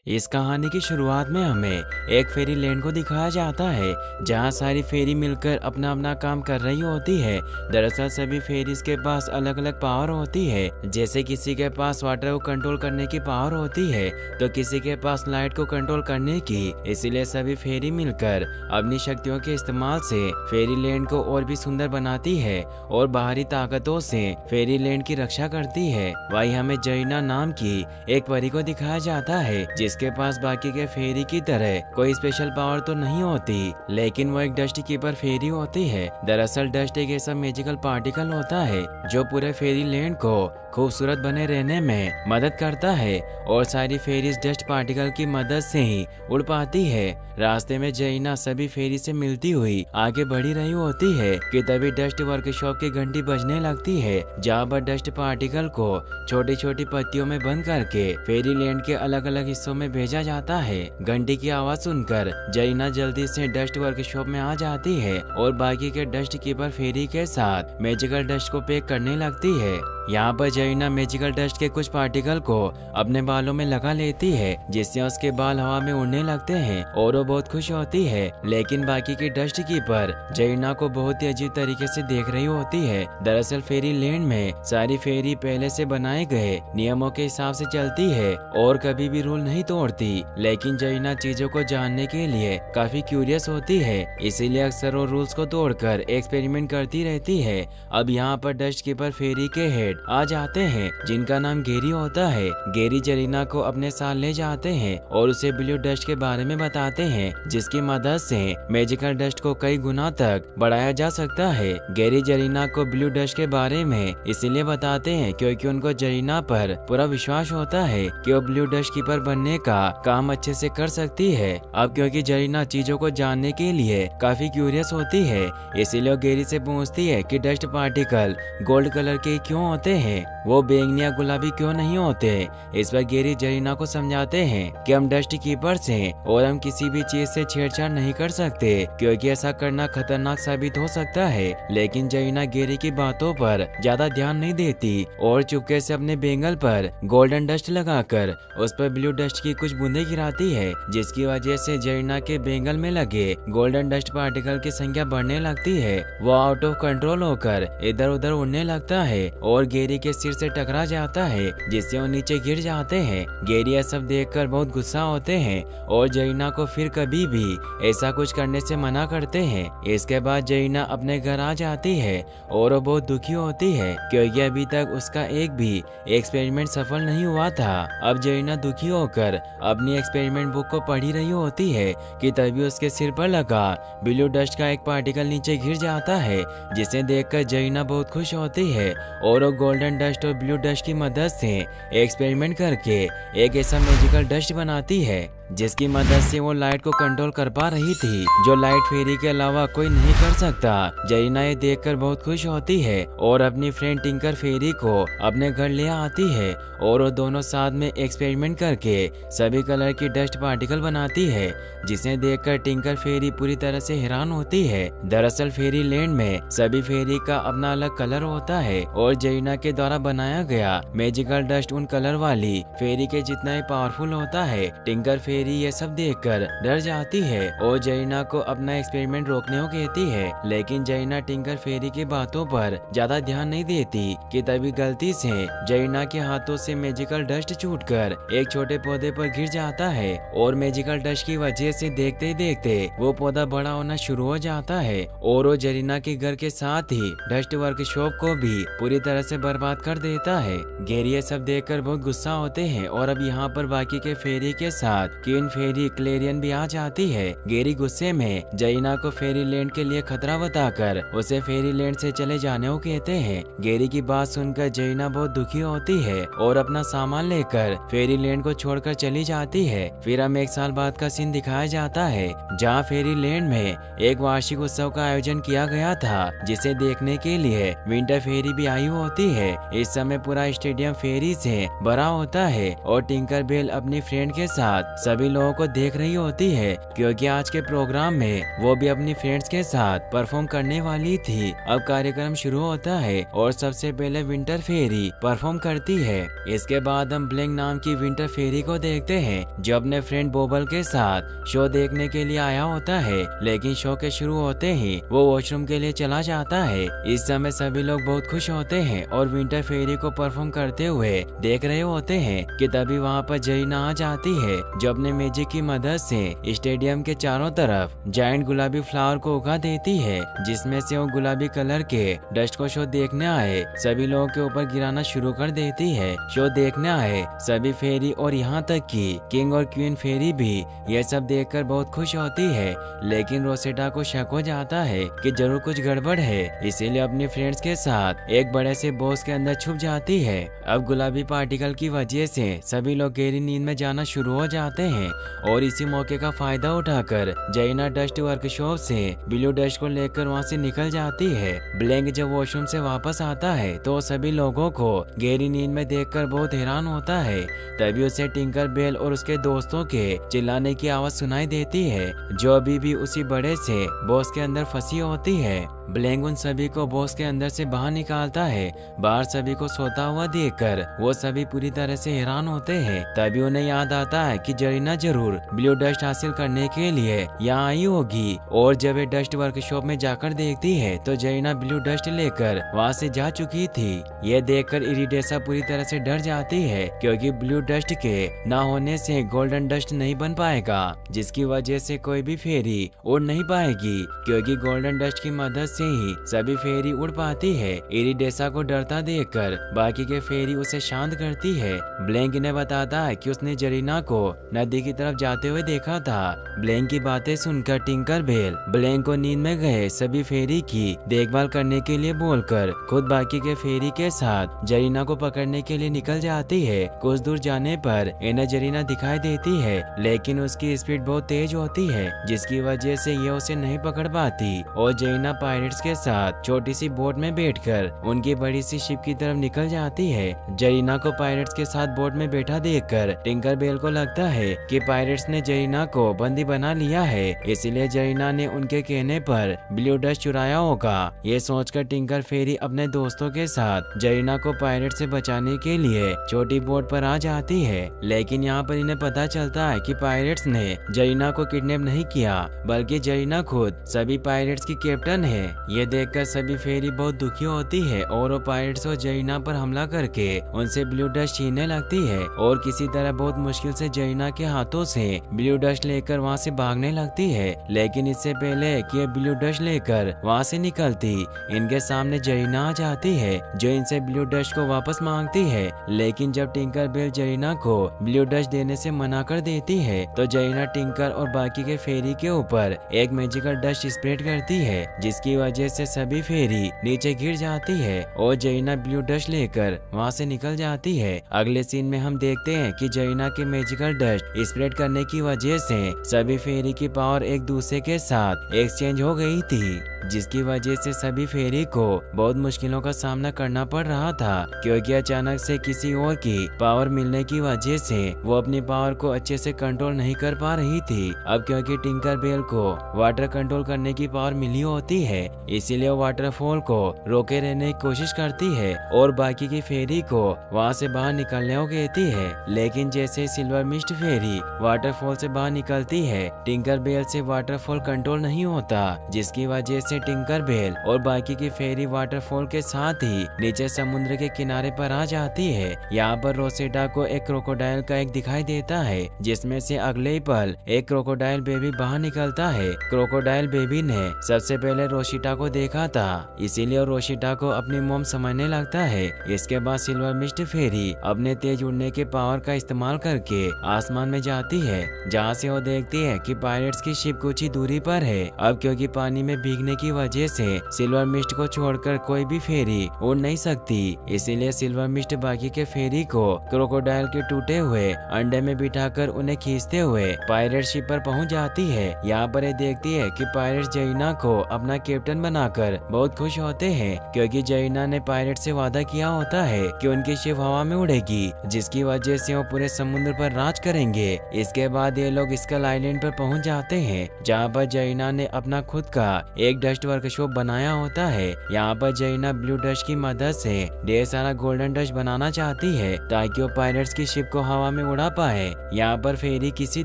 इस कहानी की शुरुआत में हमें एक फेरी लैंड को दिखाया जाता है जहां सारी फेरी मिलकर अपना अपना काम कर रही होती है। दरअसल सभी फेरीज के पास अलग अलग पावर होती है। जैसे किसी के पास वाटर को कंट्रोल करने की पावर होती है तो किसी के पास लाइट को कंट्रोल करने की। इसीलिए सभी फेरी मिलकर अपनी शक्तियों के इस्तेमाल से फेरी लैंड को और भी सुंदर बनाती है और बाहरी ताकतों से फेरी लैंड की रक्षा करती है। वही हमें जरीना नाम की एक परी को दिखाया जाता है जिसके पास बाकी के फेरी की तरह कोई स्पेशल पावर तो नहीं होती, लेकिन वो एक डस्ट कीपर फेरी होती है। दरअसल डस्ट एक ऐसा मैजिकल पार्टिकल होता है जो पूरे फेरी लैंड को खूबसूरत बने रहने में मदद करता है और सारी फेरीज डस्ट पार्टिकल की मदद से ही उड़ पाती है। रास्ते में जरीना सभी फेरी से मिलती हुई आगे बढ़ी रही होती है कि तभी डस्ट वर्कशॉप की घंटी बजने लगती है जहाँ पर डस्ट पार्टिकल को छोटी छोटी पत्तियों में बंद करके फेरी लैंड के अलग अलग हिस्सों में भेजा जाता है। घंटी की आवाज सुनकर जरीना जल्दी से डस्ट वर्कशॉप में आ जाती है और बाकी के डस्ट कीपर फेरी के साथ मैजिकल डस्ट को पैक करने लगती है। यहाँ पर जरीना मैजिकल डस्ट के कुछ पार्टिकल को अपने बालों में लगा लेती है जिससे उसके बाल हवा में उड़ने लगते हैं और वो बहुत खुश होती है। लेकिन बाकी के डस्ट कीपर जरीना को बहुत ही अजीब तरीके से देख रही होती है। दरअसल फेरी लैंड में सारी फेरी पहले से बनाए गए नियमों के हिसाब से चलती है और कभी भी रूल नहीं तोड़ती। लेकिन जरीना चीजों को जानने के लिए काफी क्यूरियस होती है, इसीलिए अक्सर वो रूल्स को तोड़कर एक्सपेरिमेंट करती रहती है। अब यहाँ पर डस्ट कीपर फेरी के हेड आ जाते हैं जिनका नाम गेरी होता है। गेरी जरीना को अपने साथ ले जाते हैं और उसे ब्लू डस्ट के बारे में बताते हैं जिसकी मदद से मैजिकल डस्ट को कई गुना तक बढ़ाया जा सकता है। गेरी जरीना को ब्लू डस्ट के बारे में इसीलिए बताते हैं क्योंकि उनको जरीना पर पूरा विश्वास होता है कि वो ब्लू डस्ट कीपर बनने का काम अच्छे से कर सकती है। अब क्योंकि जरीना चीजों को जानने के लिए काफी क्यूरियस होती है इसीलिए वो गेरी से पूछती है कि डस्ट पार्टिकल गोल्ड कलर के क्यों होते हैं, वो बैंगनी या गुलाबी क्यों नहीं होते। इस पर गेरी जरीना को समझाते हैं कि हम डस्ट कीपर्स हैं और हम किसी भी चीज से छेड़छाड़ नहीं कर सकते क्योंकि ऐसा करना खतरनाक साबित हो सकता है। लेकिन जरीना गेरी की बातों पर ज्यादा ध्यान नहीं देती और चुपके से अपने बेंगल पर गोल्डन डस्ट लगाकर उस पर ब्लू डस्ट की कुछ बूंदें गिराती है जिसकी वजह से जरीना के बेंगल में लगे गोल्डन डस्ट पार्टिकल की संख्या बढ़ने लगती है। वो आउट ऑफ कंट्रोल होकर इधर उधर उड़ने लगता है और गेरी के सिर से टकरा जाता है जिससे वो नीचे गिर जाते हैं। गेरी यह सब देखकर बहुत गुस्सा होते हैं और जरीना को फिर कभी भी ऐसा कुछ करने से मना करते हैं। इसके बाद जरीना अपने घर आ जाती है और वो बहुत दुखी होती है क्योंकि अभी तक उसका एक भी एक्सपेरिमेंट सफल नहीं हुआ था। अब जरीना दुखी होकर अपनी एक्सपेरिमेंट बुक को पढ़ी रही होती है कि तभी उसके सिर पर लगा ब्लू डस्ट का एक पार्टिकल नीचे गिर जाता है जिसे देखकर जरीना बहुत खुश होती है और वो गोल्डन डस्ट और ब्लू डस्ट की मदद से एक्सपेरिमेंट करके एक ऐसा मैजिकल डस्ट बनाती है जिसकी मदद से वो लाइट को कंट्रोल कर पा रही थी जो लाइट फेरी के अलावा कोई नहीं कर सकता। जरीना ये देखकर बहुत खुश होती है और अपनी फ्रेंड टिंकर फेरी को अपने घर ले आती है और वो दोनों साथ में एक्सपेरिमेंट करके सभी कलर की डस्ट पार्टिकल बनाती है जिसे देखकर टिंकर फेरी पूरी तरह से हैरान होती है। दरअसल फेरी लैंड में सभी फेरी का अपना अलग कलर होता है और जरीना के द्वारा बनाया गया मैजिकल डस्ट उन कलर वाली फेरी के जितना ही पावरफुल होता है। टिंकर फेरी ये सब देखकर डर जाती है और जरीना को अपना एक्सपेरिमेंट रोकने को कहती है, लेकिन जरीना टिंकर फेरी की बातों पर ज्यादा ध्यान नहीं देती कि तभी गलती से जरीना के हाथों से मैजिकल डस्ट छूटकर एक छोटे पौधे पर गिर जाता है और मैजिकल डस्ट की वजह से देखते ही देखते वो पौधा बड़ा होना शुरू हो जाता है और वो जरीना के घर के साथ ही डस्ट वर्कशॉप को भी पूरी तरह से बर्बाद कर देता है। गेरी ये सब देखकर बहुत गुस्सा होते हैं और अब यहाँ पर बाकी के फेरी के साथ क्वीन फेरी क्लेरियन भी आ जाती है। गेरी गुस्से में जरीना को फेरी लैंड के लिए खतरा बताकर उसे फेरी लैंड से चले जाने को कहते हैं। गेरी की बात सुनकर जरीना बहुत दुखी होती है और अपना सामान लेकर फेरी लैंड को छोड़कर चली जाती है। फिर हमें 1 साल बाद का सीन दिखाया जाता है जहाँ फेरी लैंड में एक वार्षिक उत्सव का आयोजन किया गया था जिसे देखने के लिए विंटर फेरी भी आई होती है। इस समय पूरा स्टेडियम फेरी से भरा होता है और टिंकर बेल अपनी फ्रेंड के साथ सभी सभी लोगों को देख रही होती है, क्योंकि आज के प्रोग्राम में वो भी अपनी फ्रेंड्स के साथ परफॉर्म करने वाली थी। अब कार्यक्रम शुरू होता है और सबसे पहले विंटर फेरी परफॉर्म करती है। इसके बाद हम ब्लिंक नाम की विंटर फेरी को देखते हैं, जो अपने फ्रेंड बोबल के साथ शो देखने के लिए आया होता है। लेकिन शो के शुरू होते ही वो वॉशरूम के लिए चला जाता है। इस समय सभी लोग बहुत खुश होते हैं और विंटर फेरी को परफॉर्म करते हुए देख रहे होते हैं कि तभी वहाँ पर जरीना आ जाती है, जो अपने मैजिक की मदद से स्टेडियम के चारों तरफ जायंट गुलाबी फ्लावर को उगा देती है, जिसमें से वो गुलाबी कलर के डस्ट को शो देखने आए सभी लोगों के ऊपर गिराना शुरू कर देती है। शो देखने आए सभी फेरी और यहाँ तक कि किंग और क्वीन फेरी भी ये सब देखकर बहुत खुश होती है। लेकिन रोसेटा को शक हो जाता है कि जरूर कुछ गड़बड़ है, इसीलिए अपने फ्रेंड्स के साथ एक बड़े से बॉक्स के अंदर छुप जाती है। अब गुलाबी पार्टिकल की वजह से सभी लोग गहरी नींद में जाना शुरू हो जाते हैं और इसी मौके का फायदा उठाकर जरीना डस्ट वर्कशॉप से ब्लू डस्ट को लेकर वहाँ से निकल जाती है। ब्लैंक जब वॉशरूम से वापस आता है तो सभी लोगों को गहरी नींद में देखकर बहुत हैरान होता है। तभी उसे टिंकर बेल और उसके दोस्तों के चिल्लाने की आवाज सुनाई देती है, जो अभी भी उसी बड़े से बॉक्स के अंदर फंसी होती है। ब्लैंक उन सभी को बॉक्स के अंदर से बाहर निकालता है। बाहर सभी को सोता हुआ देखकर वो सभी पूरी तरह से हैरान होते हैं। तभी उन्हें याद आता है कि जरीना जरूर ब्लू डस्ट हासिल करने के लिए यहाँ आई होगी, और जब वे डस्ट वर्कशॉप में जाकर देखती है तो जरीना ब्लू डस्ट लेकर वहाँ से जा चुकी थी। ये देखकर इरिडेसा पूरी तरह से डर जाती है, क्योंकि ब्लू डस्ट के ना होने से गोल्डन डस्ट नहीं बन पाएगा, जिसकी वजह से कोई भी फेरी उड़ नहीं पाएगी, क्योंकि गोल्डन डस्ट की मदद से ही सभी फेरी उड़ पाती है। इरिडेसा को डरता देखकर बाकी के फेरी उसे शांत करती है। ब्लैंक ने बताता है कि उसने जरीना को नदी की तरफ जाते हुए देखा था। ब्लैंक की बातें सुनकर टिंकर बेल ब्लैंक को नींद में गए सभी फेरी की देखभाल करने के लिए बोलकर खुद बाकी के फेरी के साथ जरीना को पकड़ने के लिए निकल जाती है। कुछ दूर जाने पर इन्हें जरीना दिखाई देती है, लेकिन उसकी स्पीड बहुत तेज होती है, जिसकी वजह से ये उसे नहीं पकड़ पाती और जरीना पायरेट्स के साथ छोटी सी बोट में बैठकर उनकी बड़ी सी शिप की तरफ निकल जाती है। जरीना को पायरेट्स के साथ बोट में बैठा देखकर टिंकर बेल को लगता है कि पायरेट्स ने जरीना को बंदी बना लिया है, इसलिए जरीना ने उनके कहने पर ब्लू डस्ट चुराया होगा। ये सोचकर टिंकर फेरी अपने दोस्तों के साथ जरीना को पायरेट से बचाने के लिए छोटी बोट पर आ जाती है। लेकिन यहाँ पर इन्हें पता चलता है कि पायरेट्स ने जरीना को किडनैप नहीं किया, बल्कि जरीना खुद सभी पायरेट्स की कैप्टन है। ये देखकर सभी फेरी बहुत दुखी होती है और वो पायरेट्स और जरीना पर हमला करके उनसे ब्लू डस्ट छीनने लगती है और किसी तरह बहुत मुश्किल से जरीना के हाथों से ब्लू डस्ट लेकर वहाँ से भागने लगती है। लेकिन इससे पहले कि ये ब्लू डस्ट लेकर वहाँ से निकलती, इनके सामने जरीना आ जाती है, जो इनसे ब्लू डस्ट को वापस मांगती है। लेकिन जब टिंकर बेल जरीना को ब्लू डस्ट देने से मना कर देती है तो जरीना टिंकर और बाकी के फेरी के ऊपर एक मैजिकल डस्ट स्प्रेड करती है, जिसकी वजह से सभी फेरी नीचे गिर जाती है और जरीना ब्लू डस्ट लेकर वहाँ से निकल जाती है। अगले सीन में हम देखते हैं कि जरीना के मैजिकल डस्ट स्प्रेड करने की वजह से सभी फेरी की पावर एक दूसरे के साथ एक्सचेंज हो गई थी, जिसकी वजह से सभी फेरी को बहुत मुश्किलों का सामना करना पड़ रहा था, क्योंकि अचानक से किसी और की पावर मिलने की वजह से वो अपनी पावर को अच्छे से कंट्रोल नहीं कर पा रही थी। अब क्योंकि टिंकर बेल को वाटर कंट्रोल करने की पावर मिली होती है, इसीलिए वो वाटरफॉल को रोके रहने की कोशिश करती है और बाकी की फेरी को वहाँ से बाहर निकलने को कहती है। लेकिन जैसे सिल्वर मिस्ट फेरी वाटरफॉल से बाहर निकलती है, टिंकर बेल से वाटरफॉल कंट्रोल नहीं होता, जिसकी वजह से टिंकर बेल और बाकी की फेरी वाटरफॉल के साथ ही नीचे समुद्र के किनारे पर आ जाती है। यहाँ पर रोसेटा को एक क्रोकोडाइल का एक दिखाई देता है, जिसमें से अगले ही पल एक क्रोकोडाइल बेबी बाहर निकलता है। क्रोकोडाइल बेबी ने सबसे पहले रोशिटा को देखा था, इसीलिए रोशिटा को अपनी मोम समझने लगता है। इसके बाद सिल्वर मिस्ट फेरी अपने तेज उड़ने के पावर का इस्तेमाल करके आसमान में जाती है, जहाँ से वो देखती है कि पायरेट्स की शिप कुछ ही दूरी पर है। अब क्योंकि पानी में भीगने की वजह से सिल्वर मिस्ट को छोड़कर कोई भी फेरी उड़ नहीं सकती, इसीलिए सिल्वर मिस्ट बाकी के फेरी को क्रोकोडाइल के टूटे हुए अंडे में बिठाकर उन्हें खींचते हुए पायरेट शिप पर पहुंच जाती है। यहाँ पर ये देखती है कि पायरेट्स जरीना को अपना कैप्टन बनाकर बहुत खुश होते हैं, क्योंकि जरीना ने पायरेट से वादा किया होता है कि उनकी शिप हवा में उड़ेगी, जिसकी वजह से वो पूरे समुद्र पर राज करेंगे। जाएंगे। इसके बाद ये लोग स्कल आइलैंड पर पहुंच जाते हैं, जहाँ पर जैना ने अपना खुद का एक डस्ट वर्कशॉप बनाया होता है। यहाँ पर जैना ब्लू डस्ट की मदद से ढेर सारा गोल्डन डस्ट बनाना चाहती है ताकि वो पायरेट्स की शिप को हवा में उड़ा पाए। यहाँ पर फेरी किसी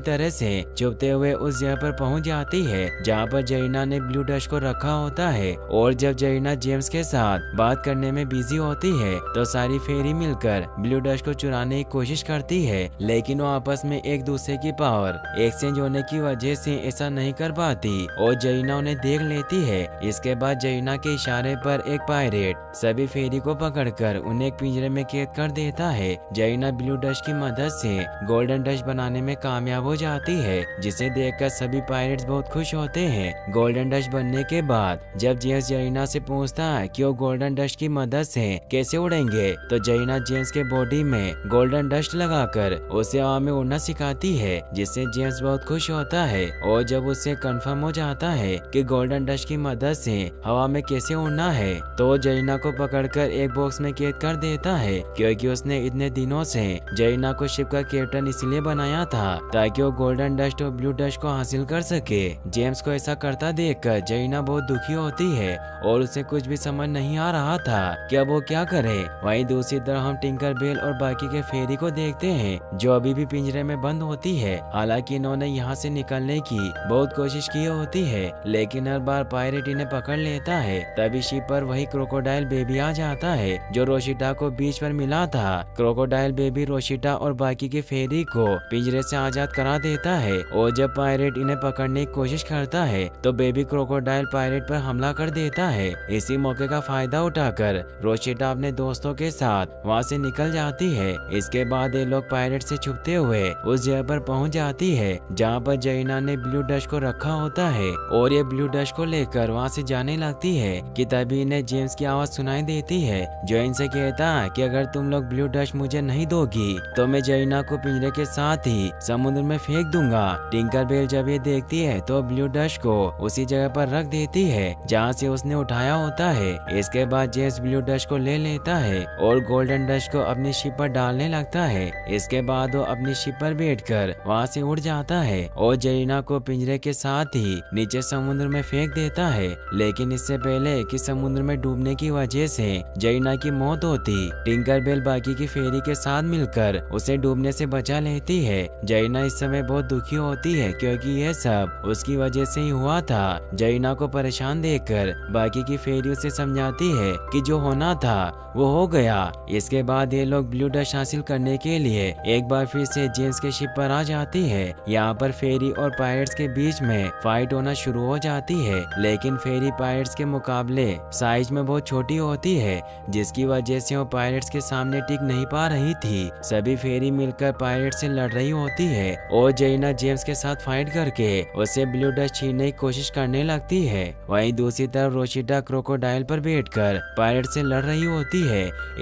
तरह से छुपते हुए उस जगह पर पहुंच जाती है जहाँ पर जैना ने ब्लू डस्ट को रखा होता है। और जब जैना जेम्स के साथ बात करने में बिजी होती है तो सारी फेरी मिलकर ब्लू डस्ट को चुराने की कोशिश करती है, लेकिन वो आपस में एक दूसरे की पावर एक्सचेंज होने की वजह से ऐसा नहीं कर पाती और जैना उन्हें देख लेती है। इसके बाद जैना के इशारे पर एक पायरेट सभी फेरी को पकड़कर उन्हें एक पिंजरे में कैद कर देता है। जैना ब्लू डस्ट की मदद से गोल्डन डस्ट बनाने में कामयाब हो जाती है, जिसे देखकर सभी पायरेट्स बहुत खुश होते हैं। गोल्डन डस्ट बनने के बाद जब जेम्स जैना से पूछता है कि वो गोल्डन डस्ट की मदद से कैसे उड़ेंगे, तो जैना जेम्स के बॉडी में गोल्डन डस्ट लगाकर उसे हवा में उड़ना सिखाती है, जिससे जेम्स बहुत खुश होता है। और जब उससे कंफर्म हो जाता है कि गोल्डन डस्ट की मदद से हवा में कैसे उड़ना है, तो जैना को पकड़कर एक बॉक्स में कैद कर देता है, क्योंकि उसने इतने दिनों से जैना को शिप का कैप्टन इसलिए बनाया था ताकि वो गोल्डन डस्ट और ब्लू डस्ट को हासिल कर सके। जेम्स को ऐसा करता देखकर जैना बहुत दुखी होती है और उसे कुछ भी समझ नहीं आ रहा था कि अब वो क्या करे। वहीं दूसरी तरफ हम टिंकर बेल और बाकी के फेरी को देखते हैं, जो अभी भी पिंजरे में बंद होती है। हालांकि इन्होंने यहाँ से निकलने की बहुत कोशिश की होती है, लेकिन हर बार पायरेट इन्हें पकड़ लेता है। तभी शिप पर वही क्रोकोडाइल बेबी आ जाता है जो रोशिटा को बीच पर मिला था। क्रोकोडाइल बेबी रोशिटा और बाकी के फेरी को पिंजरे से आजाद करा देता है और जब पायरेट इन्हें पकड़ने की कोशिश करता है तो बेबी क्रोकोडाइल पायरेट पर हमला कर देता है। इसी मौके का फायदा उठाकर रोशिटा अपने दोस्तों के साथ वहाँ से निकल जाती है। इसके बाद ये लोग पायरेट से छुपते हुए उस जगह पर पहुँच जाती है जहाँ पर जैना ने ब्लू डस्ट को रखा होता है और ये ब्लू डस्ट को लेकर वहाँ से जाने लगती है कि तभी इन्हें जेम्स की आवाज सुनाई देती है, जो इनसे कहता है कि अगर तुम लोग ब्लू डस्ट मुझे नहीं दोगी तो मैं जैना को पिंजरे के साथ ही समुद्र में फेंक दूंगा। टिंकर बेल जब ये देखती है तो ब्लू डस्ट को उसी जगह पर रख देती है जहाँ से उसने उठाया होता है। इसके बाद जेम्स ब्लू डस्ट को ले लेता है और गोल्डन डस्ट को अपनी शिप पर डालने लगता है। इसके बाद वो अपनी शिप पर बैठकर वहाँ से उड़ जाता है और जैना को पिंजरे के साथ ही नीचे समुद्र में फेंक देता है। लेकिन इससे पहले कि समुद्र में डूबने की वजह से जैना की मौत होती, टिंकर बेल बाकी की फेरी के साथ मिलकर उसे डूबने से बचा लेती है। जैना इस समय बहुत दुखी होती है क्योंकि यह सब उसकी वजह से ही हुआ था। जैना को परेशान देखकर बाकी की फेरी उसे समझाती है कि जो होना था वो हो गया। इसके बाद ये लोग ब्लू डस्ट हासिल करने के लिए एक बार फिर से जेम्स के शिप पर आ जाती है। यहाँ पर फेरी और पायरेट्स के बीच में फाइट होना शुरू हो जाती है, लेकिन फेरी पायरेट्स के मुकाबले साइज में बहुत छोटी होती है, जिसकी वजह से वो पायरेट्स के सामने टिक नहीं पा रही थी। सभी फेरी मिलकर पायरेट से लड़ रही होती है और जैना जेम्स के साथ फाइट करके उसे ब्लू डस्ट छीनने की कोशिश करने लगती है। वहीं दूसरी तरफ रोशिटा क्रोकोडाइल पर बैठकर पायरेट से लड़ रही होती है।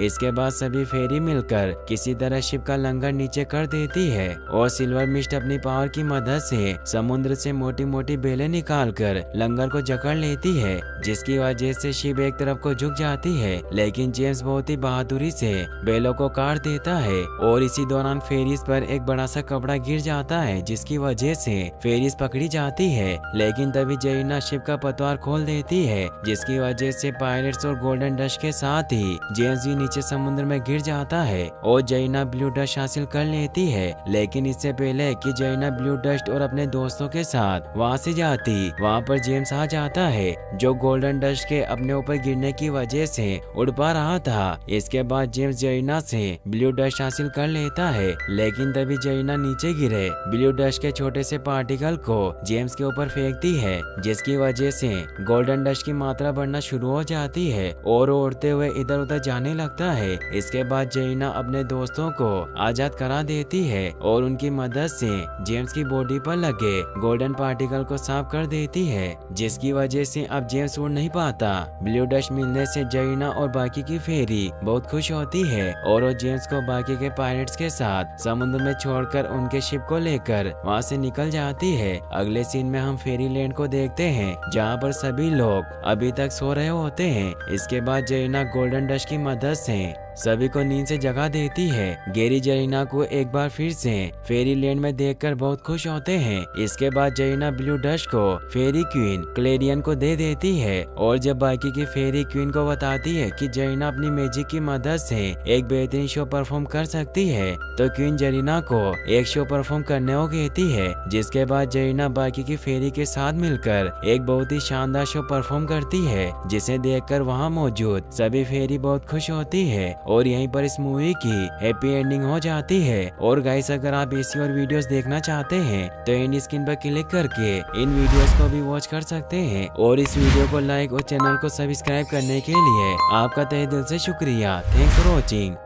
इसके बाद सभी फेरी मिलकर किसी तरह शिप का लंगर नीचे कर देती है और सिल्वर मिस्ट अपनी पावर की मदद से समुद्र से मोटी मोटी बेलें निकालकर लंगर को जकड़ लेती है, जिसकी वजह से शिप एक तरफ को झुक जाती है। लेकिन जेम्स बहुत ही बहादुरी से बेलों को काट देता है और इसी दौरान फेरिस पर एक बड़ा सा कपड़ा गिर जाता है, जिसकी वजह से फेरिस पकड़ी जाती है। लेकिन तभी जैना शिप का पतवार खोल देती है, जिसकी वजह से पायरेट्स और गोल्डन डस्ट के साथ ही जेम्स भी नीचे समुद्र में गिर जाता है और जैना ब्लू डस्ट हासिल कर लेती है। लेकिन इससे पहले कि जैना ब्लू डस्ट और अपने दोस्तों के साथ वहाँ से जाती, वहाँ पर जेम्स आ जाता है जो गोल्डन डस्ट के अपने ऊपर गिरने की वजह से उड़ पा रहा था। इसके बाद जेम्स जैना से ब्लू डस्ट हासिल कर लेता है, लेकिन तभी जैना नीचे गिरे ब्लू डस्ट के छोटे से पार्टिकल को जेम्स के ऊपर फेंकती है, जिसकी वजह से गोल्डन डस्ट की मात्रा बढ़ना शुरू हो जाती है और उड़ते हुए इधर उधर जाने लगता है। इसके बाद जैना अपने दोस्तों को आजाद करा देती है और उनकी मदद से जेम्स की बॉडी पर लगे गोल्डन पार्टिकल को साफ कर देती है, जिसकी वजह से अब जेम्स उड़ नहीं पाता। ब्लू डस्ट मिलने से जैना और बाकी की फेरी बहुत खुश होती है और वो जेम्स को बाकी के पायरेट्स के साथ समुद्र में छोड़कर उनके शिप को लेकर वहाँ से निकल जाती है। अगले सीन में हम फेरी लैंड को देखते हैं, जहाँ पर सभी लोग अभी तक सो रहे होते हैं। इसके बाद जैना गोल्डन डस्ट की मदद से सभी को नींद से जगा देती है। गैरी जरीना को एक बार फिर से फेरी लैंड में देखकर बहुत खुश होते हैं। इसके बाद जरीना ब्लू डस्ट को फेरी क्वीन क्लेरियन को दे देती है और जब बाकी की फेरी क्वीन को बताती है कि जरीना अपनी मैजिक की मदद से एक बेहतरीन शो परफॉर्म कर सकती है, तो क्वीन जरीना को एक शो परफॉर्म करने को कहती है। जिसके बाद जरीना बाकी की फेरी के साथ मिलकर एक बहुत ही शानदार शो परफॉर्म करती है, जिसे देखकर वहां मौजूद सभी फेरी बहुत खुश होती है और यहीं पर इस मूवी की हैप्पी एंडिंग हो जाती है। और गाइस, अगर आप ऐसी और वीडियोस देखना चाहते हैं तो एंड स्क्रीन पर क्लिक करके इन वीडियोस को भी वॉच कर सकते हैं। और इस वीडियो को लाइक और चैनल को सब्सक्राइब करने के लिए आपका तहे दिल से शुक्रिया। Thanks for watching.